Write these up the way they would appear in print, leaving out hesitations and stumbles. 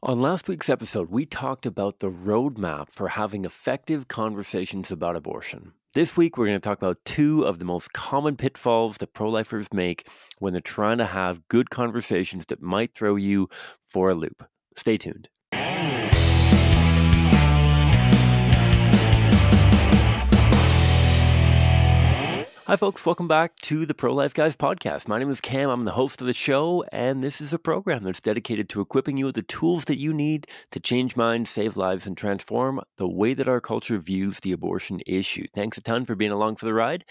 On last week's episode, we talked about the roadmap for having effective conversations about abortion. This week, we're going to talk about two of the most common pitfalls that pro-lifers make when they're trying to have good conversations that might throw you for a loop. Stay tuned. Hi, folks. Welcome back to the Pro-Life Guys podcast. My name is Cam. I'm the host of the show, and this is a program that's dedicated to equipping you with the tools that you need to change minds, save lives, and transform the way that our culture views the abortion issue. Thanks a ton for being along for the ride,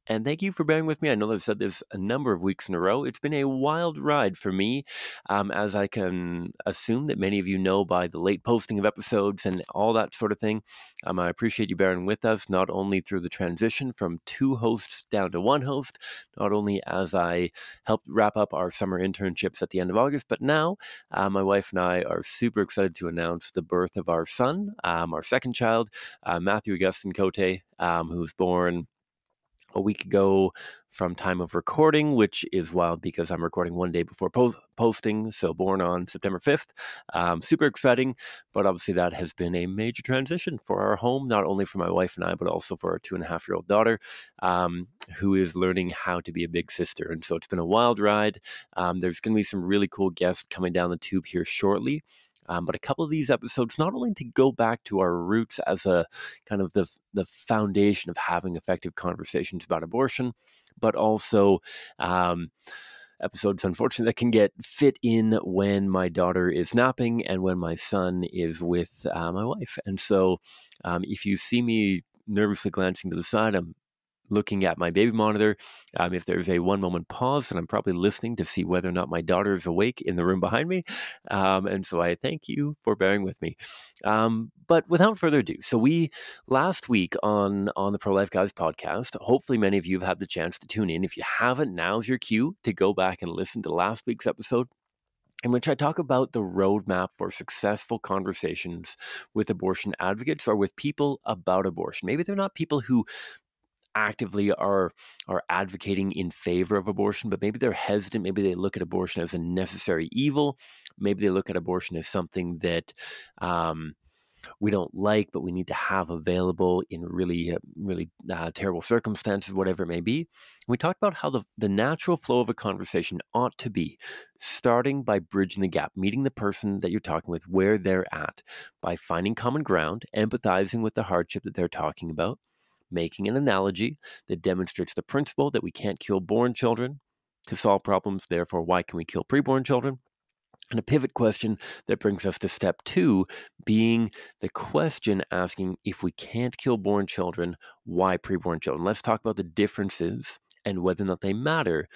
and thank you for bearing with me. I know I've said this a number of weeks in a row. It's been a wild ride for me, as I can assume that many of you know by the late posting of episodes and all that sort of thing. I appreciate you bearing with us, not only through the transition from two hosts down to one host, not only as I helped wrap up our summer internships at the end of August, but now my wife and I are super excited to announce the birth of our son, our second child, Matthew Augustine Cote, who was born a week ago from time of recording, which is wild because I'm recording one day before posting, so born on September 5th. Super exciting, but obviously that has been a major transition for our home, not only for my wife and I, but also for our 2.5-year-old daughter, who is learning how to be a big sister. And so it's been a wild ride. There's going to be some really cool guests coming down the tube here shortly. But a couple of these episodes, not only to go back to our roots as a kind of the foundation of having effective conversations about abortion, but also episodes, unfortunately, that can get fit in when my daughter is napping and when my son is with my wife. And so if you see me nervously glancing to the side, I'm looking at my baby monitor. If there's a one moment pause, then I'm probably listening to see whether or not my daughter is awake in the room behind me. And so I thank you for bearing with me. But without further ado, so we last week on the Pro-Life Guys podcast, hopefully many of you have had the chance to tune in. If you haven't, now's your cue to go back and listen to last week's episode, in which I talk about the roadmap for successful conversations with abortion advocates or with people about abortion. Maybe they're not people who actively are advocating in favor of abortion, but maybe they're hesitant. Maybe they look at abortion as a necessary evil. Maybe they look at abortion as something that we don't like, but we need to have available in really terrible circumstances, whatever it may be. We talked about how the natural flow of a conversation ought to be starting by bridging the gap, meeting the person that you're talking with where they're at, by finding common ground, empathizing with the hardship that they're talking about, making an analogy that demonstrates the principle that we can't kill born children to solve problems. Therefore, why can we kill preborn children? And a pivot question that brings us to step 2, being the question asking, if we can't kill born children, why preborn children? Let's talk about the differences and whether or not they matter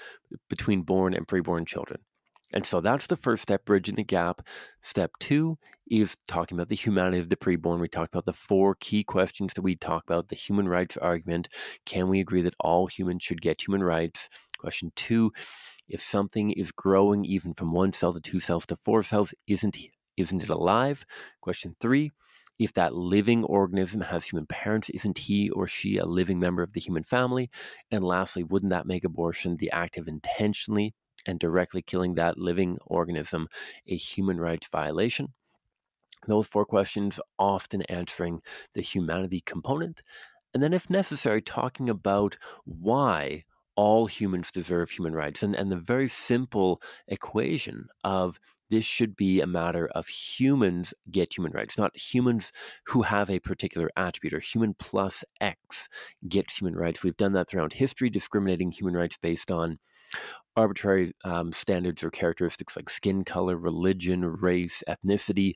between born and preborn children. And so that's the first step, bridging the gap. Step 2 is talking about the humanity of the preborn. We talked about the 4 key questions that we talked about, the human rights argument. Can we agree that all humans should get human rights? Question 2, if something is growing even from 1 cell to 2 cells to 4 cells, isn't it alive? Question 3, if that living organism has human parents, isn't he or she a living member of the human family? And lastly, wouldn't that make abortion, the act of intentionally and directly killing that living organism, a human rights violation? Those 4 questions often answering the humanity component. And then if necessary, talking about why all humans deserve human rights and the very simple equation of this should be a matter of humans get human rights, not humans who have a particular attribute, or human plus X gets human rights. We've done that throughout history, discriminating human rights based on arbitrary standards or characteristics like skin color, religion, race, ethnicity,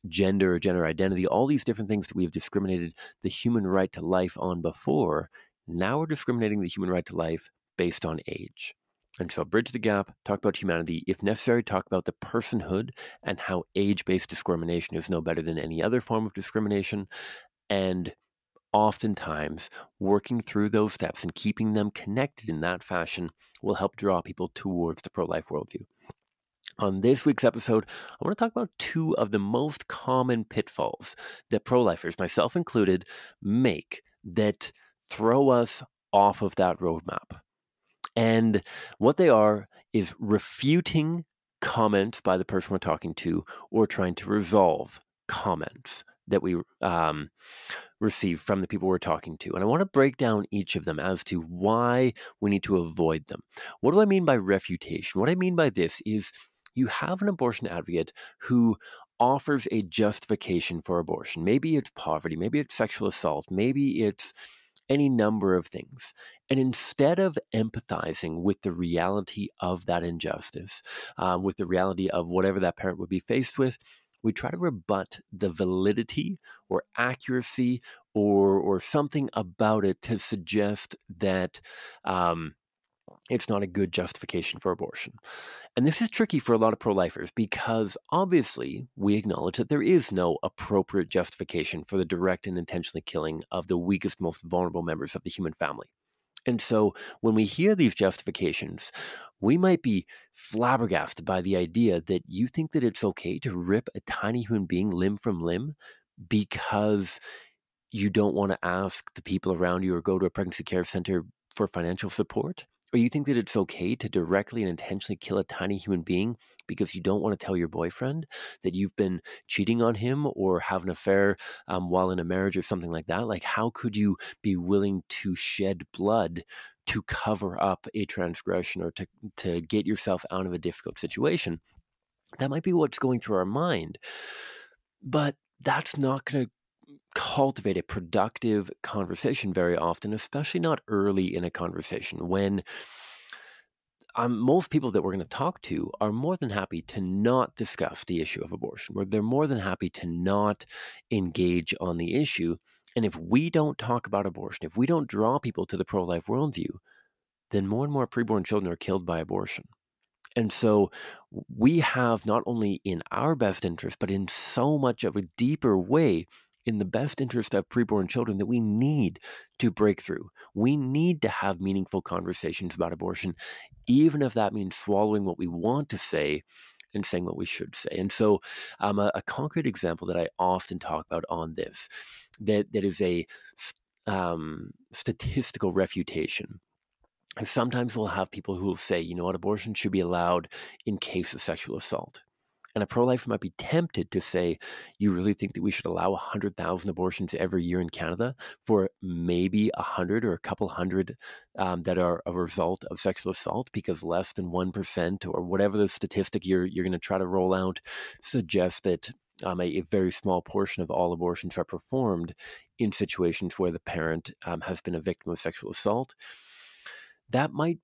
gender or gender identity, all these different things that we have discriminated the human right to life on before. Now we're discriminating the human right to life based on age. And so bridge the gap, talk about humanity. If necessary, talk about the personhood and how age-based discrimination is no better than any other form of discrimination. And oftentimes, working through those steps and keeping them connected in that fashion will help draw people towards the pro-life worldview. On this week's episode, I want to talk about 2 of the most common pitfalls that pro-lifers, myself included, make that throw us off of that roadmap. And what they are is refuting comments by the person we're talking to, or trying to resolve comments that we receive from the people we're talking to. And I want to break down each of them as to why we need to avoid them. What do I mean by refutation? What I mean by this is you have an abortion advocate who offers a justification for abortion. Maybe it's poverty, maybe it's sexual assault, maybe it's any number of things. And instead of empathizing with the reality of that injustice, with the reality of whatever that parent would be faced with, we try to rebut the validity or accuracy or something about it to suggest that it's not a good justification for abortion. And this is tricky for a lot of pro-lifers because obviously we acknowledge that there is no appropriate justification for the direct and intentional killing of the weakest, most vulnerable members of the human family. And so when we hear these justifications, we might be flabbergasted by the idea that you think that it's okay to rip a tiny human being limb from limb because you don't want to ask the people around you or go to a pregnancy care center for financial support? Or you think that it's okay to directly and intentionally kill a tiny human being because you don't want to tell your boyfriend that you've been cheating on him or have an affair while in a marriage or something like that? Like, how could you be willing to shed blood to cover up a transgression or to get yourself out of a difficult situation? That might be what's going through our mind, but that's not going to cultivate a productive conversation very often, especially not early in a conversation when most people that we're going to talk to are more than happy to not discuss the issue of abortion, where they're more than happy to not engage on the issue. And if we don't talk about abortion, if we don't draw people to the pro-life worldview, then more and more preborn children are killed by abortion. And so we have not only in our best interest, but in so much of a deeper way, in the best interest of preborn children, that we need to break through. We need to have meaningful conversations about abortion, even if that means swallowing what we want to say and saying what we should say. And so a concrete example that I often talk about on this, that is a statistical refutation. And sometimes we'll have people who will say, you know what, abortion should be allowed in case of sexual assault. And a pro-lifer might be tempted to say, you really think that we should allow 100,000 abortions every year in Canada for maybe 100 or a couple hundred that are a result of sexual assault, because less than 1% or whatever the statistic you're going to try to roll out suggests that a very small portion of all abortions are performed in situations where the parent has been a victim of sexual assault. That might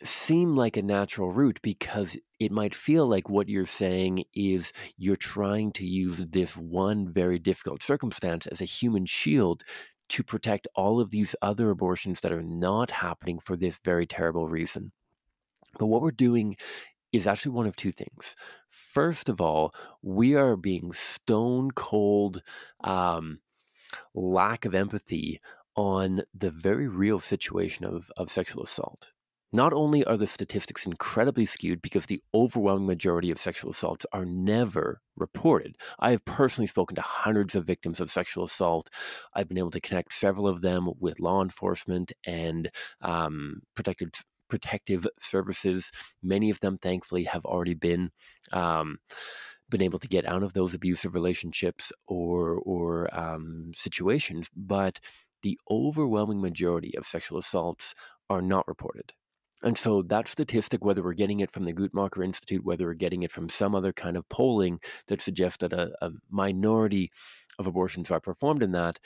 seem like a natural route because it might feel like what you're saying is you're trying to use this one very difficult circumstance as a human shield to protect all of these other abortions that are not happening for this very terrible reason. But what we're doing is actually one of two things. First of all, we are being stone cold lack of empathy on the very real situation of sexual assault. Not only are the statistics incredibly skewed because the overwhelming majority of sexual assaults are never reported. I have personally spoken to hundreds of victims of sexual assault. I've been able to connect several of them with law enforcement and protective services. Many of them, thankfully, have already been able to get out of those abusive relationships or situations, but the overwhelming majority of sexual assaults are not reported. And so that statistic, whether we're getting it from the Guttmacher Institute, whether we're getting it from some other kind of polling that suggests that a minority of abortions are performed in that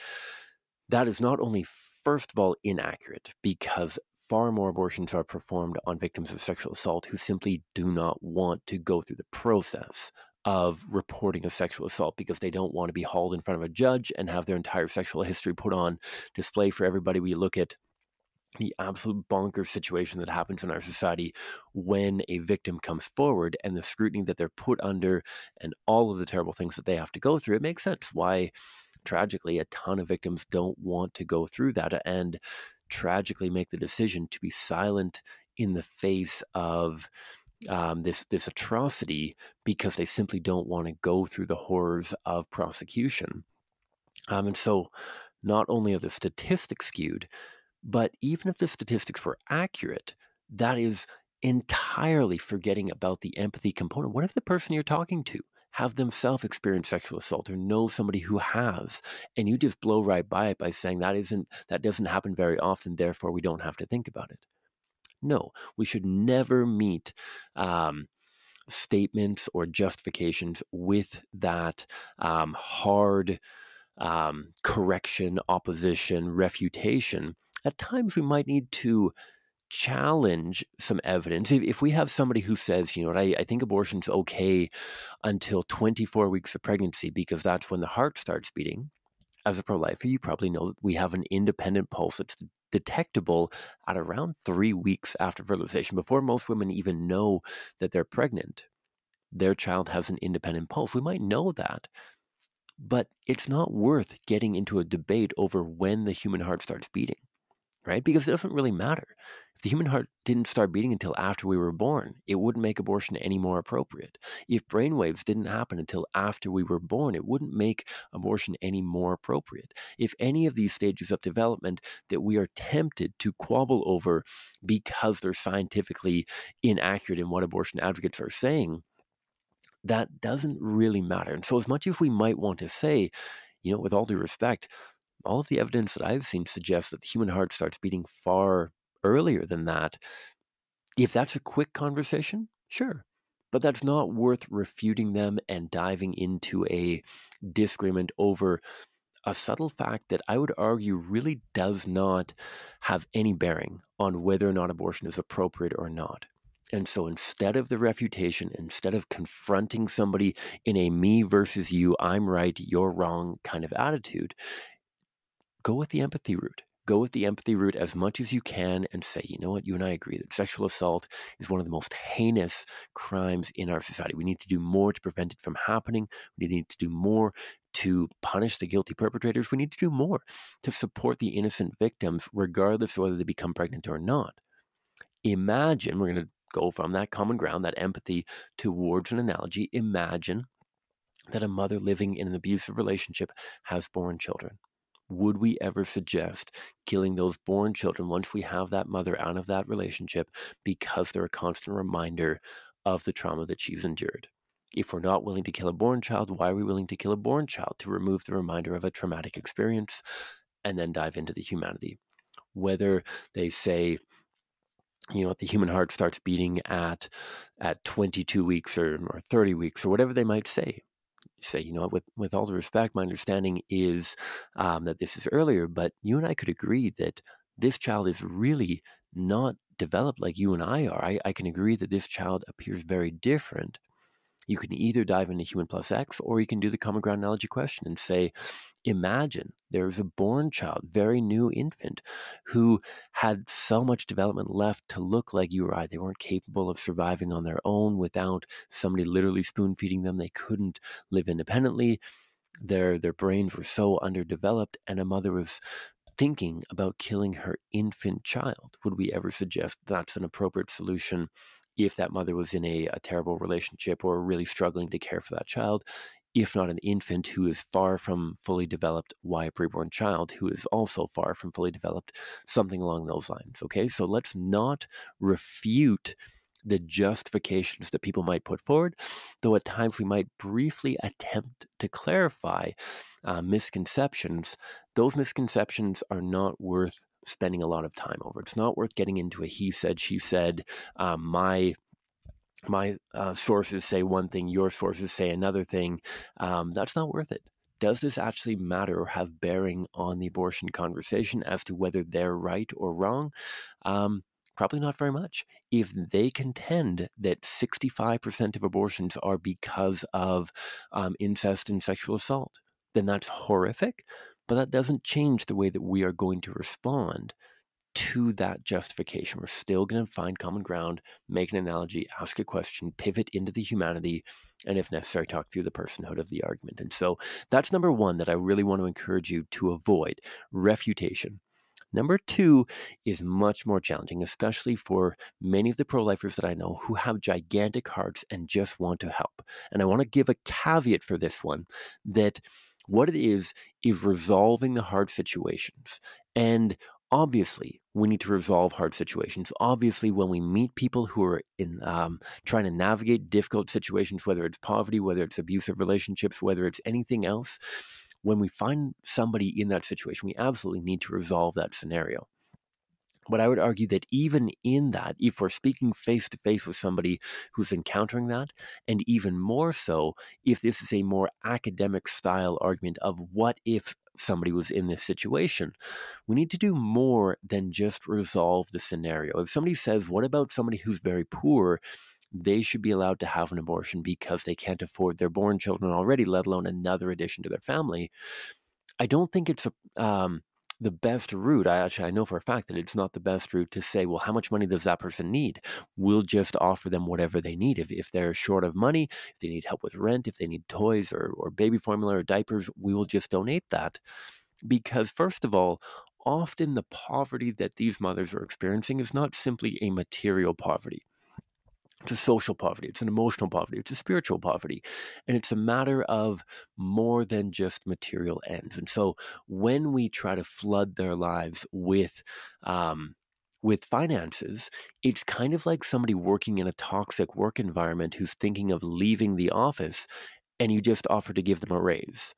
is not only, first of all, inaccurate, because far more abortions are performed on victims of sexual assault who simply do not want to go through the process of reporting a sexual assault because they don't want to be hauled in front of a judge and have their entire sexual history put on display for everybody. We look at the absolute bonkers situation that happens in our society when a victim comes forward and the scrutiny that they're put under and all of the terrible things that they have to go through. It makes sense why, tragically, a ton of victims don't want to go through that and tragically make the decision to be silent in the face of this atrocity because they simply don't want to go through the horrors of prosecution. And so not only are the statistics skewed, but even if the statistics were accurate, that is entirely forgetting about the empathy component. What if the person you're talking to have themselves experienced sexual assault or know somebody who has, and you just blow right by it by saying that doesn't happen very often, therefore we don't have to think about it? No, we should never meet um, statements or justifications with that hard correction, opposition, refutation. At times, we might need to challenge some evidence. If we have somebody who says, you know what, I think abortion's okay until 24 weeks of pregnancy because that's when the heart starts beating. As a pro-lifer, you probably know that we have an independent pulse that's detectable at around 3 weeks after fertilization. Before most women even know that they're pregnant, their child has an independent pulse. We might know that, but it's not worth getting into a debate over when the human heart starts beating, right? Because it doesn't really matter. If the human heart didn't start beating until after we were born, it wouldn't make abortion any more appropriate. If brainwaves didn't happen until after we were born, it wouldn't make abortion any more appropriate. If any of these stages of development that we are tempted to quabble over because they're scientifically inaccurate in what abortion advocates are saying, that doesn't really matter. And so, as much as we might want to say, you know, with all due respect, all of the evidence that I've seen suggests that the human heart starts beating far earlier than that. If that's a quick conversation, sure. But that's not worth refuting them and diving into a disagreement over a subtle fact that I would argue really does not have any bearing on whether or not abortion is appropriate or not. And so instead of the refutation, instead of confronting somebody in a me versus you, I'm right, you're wrong kind of attitude, go with the empathy route. Go with the empathy route as much as you can and say, you know what, you and I agree that sexual assault is one of the most heinous crimes in our society. We need to do more to prevent it from happening. We need to do more to punish the guilty perpetrators. We need to do more to support the innocent victims, regardless of whether they become pregnant or not. Imagine, we're going to go from that common ground, that empathy, towards an analogy. Imagine that a mother living in an abusive relationship has born children. Would we ever suggest killing those born children once we have that mother out of that relationship because they're a constant reminder of the trauma that she's endured? If we're not willing to kill a born child, why are we willing to kill a born child? To remove the reminder of a traumatic experience and then dive into the humanity. Whether they say, you know, the human heart starts beating at 22 weeks or 30 weeks or whatever they might say, you know, with all due respect, my understanding is that this is earlier, but you and I could agree that this child is really not developed like you and I are. I can agree that this child appears very different. You can either dive into human plus X, or you can do the common ground analogy question and say, imagine there's a born child, very new infant, who had so much development left to look like you or I. They weren't capable of surviving on their own without somebody literally spoon feeding them. They couldn't live independently. Their brains were so underdeveloped, and a mother was thinking about killing her infant child. Would we ever suggest that's an appropriate solution if that mother was in a terrible relationship or really struggling to care for that child? If not an infant who is far from fully developed, why a preborn child who is also far from fully developed? Something along those lines. Okay, so let's not refute the justifications that people might put forward, though at times we might briefly attempt to clarify misconceptions. Those misconceptions are not worth spending a lot of time over. It's not worth getting into a he said, she said, my sources say one thing, your sources say another thing. That's not worth it. Does this actually matter or have bearing on the abortion conversation as to whether they're right or wrong? Probably not very much. If they contend that 65% of abortions are because of incest and sexual assault, then that's horrific. But that doesn't change the way that we are going to respond to that justification. We're still going to find common ground, make an analogy, ask a question, pivot into the humanity, and if necessary, talk through the personhood of the argument. And so that's number one that I really want to encourage you to avoid: refutation. Number two is much more challenging, especially for many of the pro-lifers that I know who have gigantic hearts and just want to help. And I want to give a caveat for this one, that what it is resolving the hard situations. And Obviously, we need to resolve hard situations. Obviously, when we meet people who are in trying to navigate difficult situations, whether it's poverty, whether it's abusive relationships, whether it's anything else, when we find somebody in that situation, we absolutely need to resolve that scenario. But I would argue that even in that, if we're speaking face to face with somebody who's encountering that, and even more so, if this is a more academic style argument of what if somebody was in this situation, we need to do more than just resolve the scenario. If somebody says, what about somebody who's very poor? They should be allowed to have an abortion because they can't afford their born children already, let alone another addition to their family. I don't think it's the best route. I know for a fact that it's not the best route to say, well, how much money does that person need? We'll just offer them whatever they need. If they're short of money, if they need help with rent, if they need toys or baby formula or diapers, we will just donate that. Because, first of all, often the poverty that these mothers are experiencing is not simply a material poverty. It's a social poverty, it's an emotional poverty, it's a spiritual poverty. And it's a matter of more than just material ends. And so when we try to flood their lives with finances, it's kind of like somebody working in a toxic work environment who's thinking of leaving the office and you just offer to give them a raise.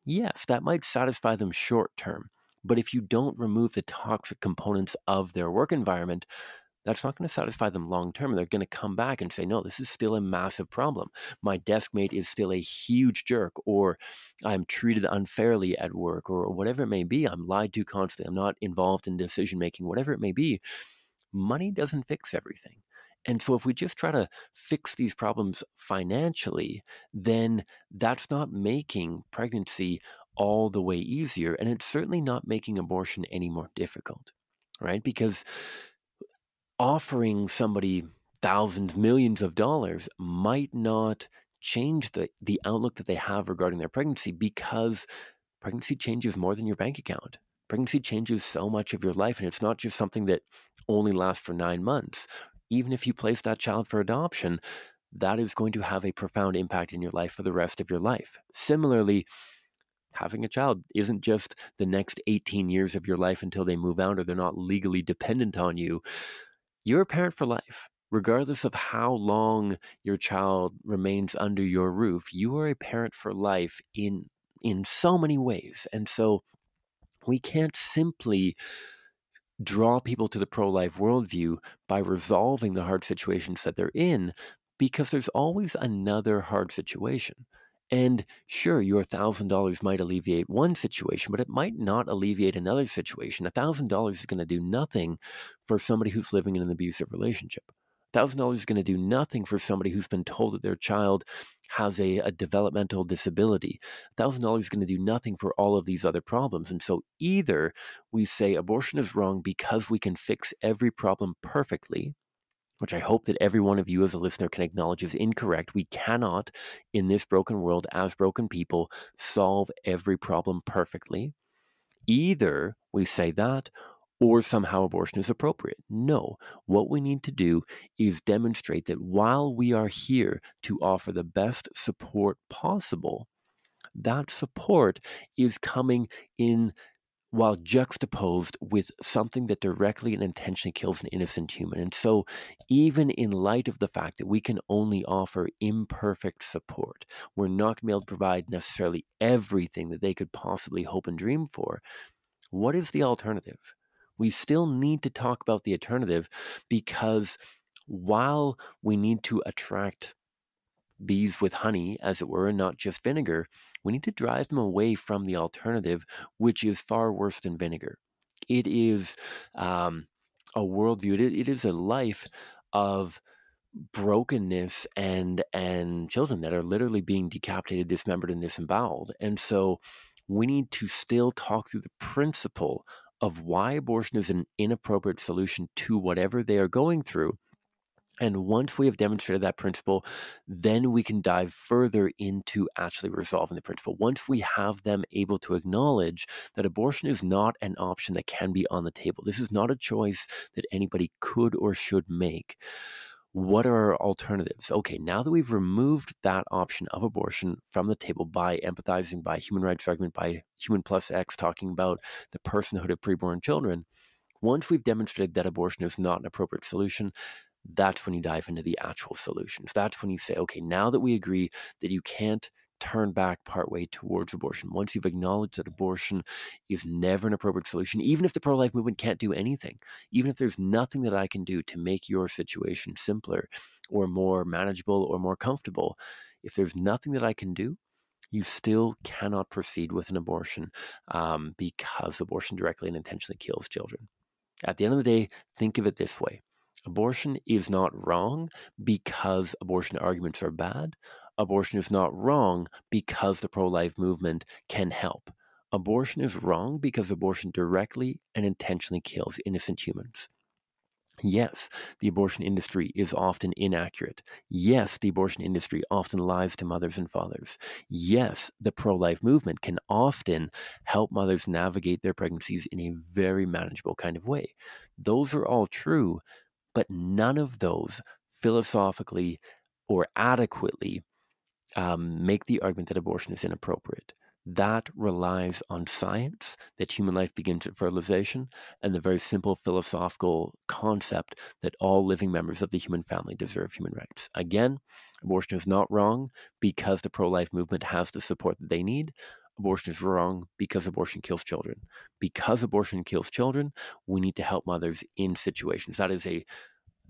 Yes, that might satisfy them short term. But if you don't remove the toxic components of their work environment, that's not going to satisfy them long term. They're going to come back and say, no, this is still a massive problem. My desk mate is still a huge jerk, or I'm treated unfairly at work, or whatever it may be. I'm lied to constantly. I'm not involved in decision making, whatever it may be. Money doesn't fix everything. And so if we just try to fix these problems financially, then that's not making pregnancy all the way easier. And it's certainly not making abortion any more difficult, right? Because offering somebody thousands, millions of dollars might not change the outlook that they have regarding their pregnancy, because pregnancy changes more than your bank account. Pregnancy changes so much of your life, and it's not just something that only lasts for 9 months. Even if you place that child for adoption, that is going to have a profound impact in your life for the rest of your life. Similarly, having a child isn't just the next 18 years of your life until they move out or they're not legally dependent on you. You're a parent for life. Regardless of how long your child remains under your roof, you are a parent for life in so many ways. And so we can't simply draw people to the pro-life worldview by resolving the hard situations that they're in, because there's always another hard situation. And sure, your $1,000 might alleviate one situation, but it might not alleviate another situation. $1,000 is going to do nothing for somebody who's living in an abusive relationship. $1,000 is going to do nothing for somebody who's been told that their child has a developmental disability. $1,000 is going to do nothing for all of these other problems. And so either we say abortion is wrong because we can fix every problem perfectly, which I hope that every one of you as a listener can acknowledge is incorrect. We cannot, in this broken world, as broken people, solve every problem perfectly. Either we say that, or somehow abortion is appropriate. No, what we need to do is demonstrate that while we are here to offer the best support possible, that support is coming in while juxtaposed with something that directly and intentionally kills an innocent human. And so, even in light of the fact that we can only offer imperfect support, we're not going to be able to provide necessarily everything that they could possibly hope and dream for. What is the alternative? We still need to talk about the alternative, because while we need to attract bees with honey, as it were, and not just vinegar, we need to drive them away from the alternative, which is far worse than vinegar. It is a worldview. It is a life of brokenness and children that are literally being decapitated, dismembered, and disemboweled. And so we need to still talk through the principle of why abortion is an inappropriate solution to whatever they are going through. And once we have demonstrated that principle, then we can dive further into actually resolving the principle. Once we have them able to acknowledge that abortion is not an option that can be on the table, this is not a choice that anybody could or should make. What are our alternatives? Okay, now that we've removed that option of abortion from the table by empathizing, by human rights argument, by Human Plus X talking about the personhood of preborn children, Once we've demonstrated that abortion is not an appropriate solution, that's when you dive into the actual solutions. That's when you say, okay, now that we agree that you can't turn back partway towards abortion, once you've acknowledged that abortion is never an appropriate solution, even if the pro-life movement can't do anything, even if there's nothing that I can do to make your situation simpler or more manageable or more comfortable, if there's nothing that I can do, you still cannot proceed with an abortion because abortion directly and intentionally kills children. At the end of the day, think of it this way. Abortion is not wrong because abortion arguments are bad. Abortion is not wrong because the pro-life movement can help. Abortion is wrong because abortion directly and intentionally kills innocent humans. Yes, the abortion industry is often inaccurate. Yes, the abortion industry often lies to mothers and fathers. Yes, the pro-life movement can often help mothers navigate their pregnancies in a very manageable kind of way. Those are all true, but none of those philosophically or adequately make the argument that abortion is inappropriate. That relies on science, that human life begins at fertilization, and the very simple philosophical concept that all living members of the human family deserve human rights. Again, abortion is not wrong because the pro-life movement has the support that they need. Abortion is wrong because abortion kills children. Because abortion kills children, we need to help mothers in situations. That is a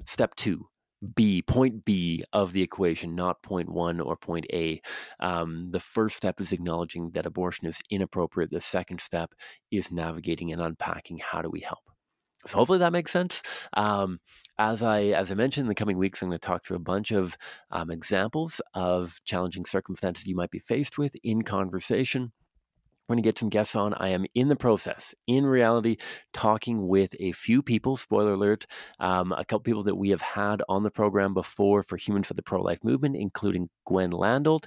step 2. Point B of the equation, not point 1 or point A. The first step is acknowledging that abortion is inappropriate. The second step is navigating and unpacking how do we help. So hopefully that makes sense. As I mentioned, in the coming weeks, I'm going to talk through a bunch of examples of challenging circumstances you might be faced with in conversation. We're going to get some guests on. I am in the process, in reality, talking with a few people, spoiler alert, a couple people that we have had on the program before for Humans for the Pro-Life Movement, including Gwen Landolt,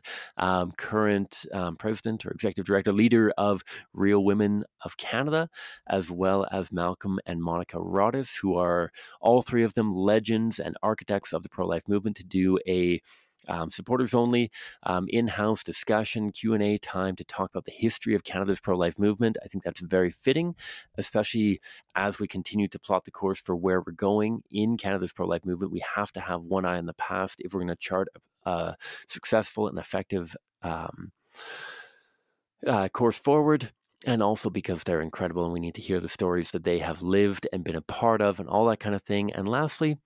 current president or executive director, leader of Real Women of Canada, as well as Malcolm and Monica Rodis, who are all three of them legends and architects of the pro-life movement, to do a supporters only in-house discussion, Q&A time to talk about the history of Canada's pro-life movement. I think that's very fitting, especially as we continue to plot the course for where we're going in Canada's pro-life movement. We have to have one eye on the past if we're going to chart a successful and effective course forward. And also because they're incredible and we need to hear the stories that they have lived and been a part of and all that kind of thing. And lastly,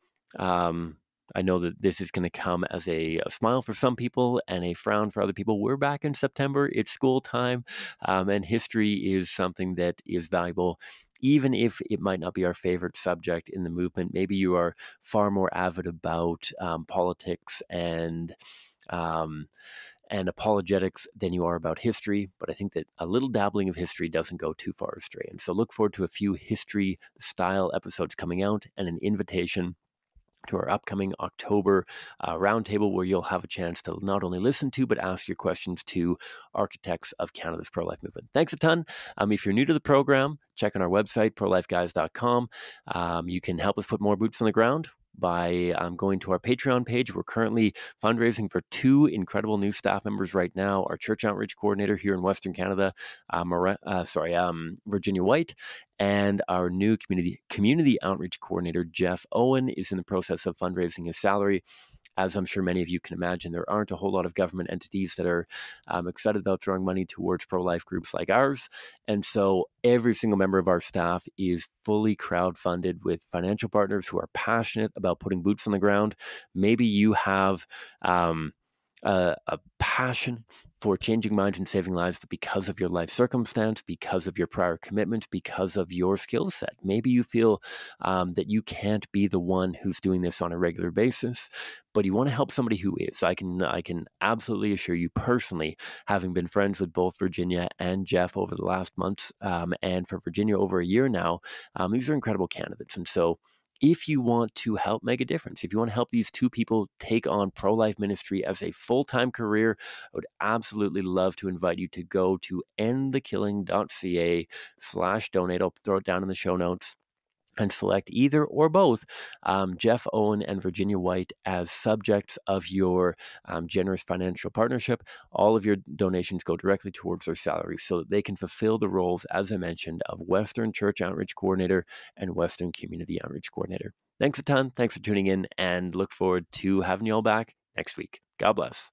I know that this is going to come as a smile for some people and a frown for other people. We're back in September. It's school time, and history is something that is valuable, even if it might not be our favorite subject in the movement. Maybe you are far more avid about politics and apologetics than you are about history, but I think that a little dabbling of history doesn't go too far astray. And so look forward to a few history-style episodes coming out and an invitation to our upcoming October roundtable, where you'll have a chance to not only listen to, but ask your questions to architects of Canada's pro-life movement. Thanks a ton. If you're new to the program, check on our website, prolifeguys.com. You can help us put more boots on the ground by going to our Patreon page. We're currently fundraising for 2 incredible new staff members right now. Our church outreach coordinator here in Western Canada, Virginia White, and our new community outreach coordinator, Jeff Owen, is in the process of fundraising his salary. As I'm sure many of you can imagine, there aren't a whole lot of government entities that are excited about throwing money towards pro-life groups like ours. And so every single member of our staff is fully crowdfunded with financial partners who are passionate about putting boots on the ground. Maybe you have a passion for changing minds and saving lives, but because of your life circumstance, because of your prior commitments, because of your skill set, maybe you feel that you can't be the one who's doing this on a regular basis, but you want to help somebody who is. I can absolutely assure you personally, having been friends with both Virginia and Jeff over the last months, and for Virginia over a year now, these are incredible candidates. And so if you want to help make a difference, if you want to help these 2 people take on pro-life ministry as a full-time career, I would absolutely love to invite you to go to endthekilling.ca/donate. I'll throw it down in the show notes. and select either or both Jeff Owen and Virginia White as subjects of your generous financial partnership, all of your donations go directly towards their salaries so that they can fulfill the roles, as I mentioned, of Western Church Outreach Coordinator and Western Community Outreach Coordinator. Thanks a ton. Thanks for tuning in, and look forward to having you all back next week. God bless.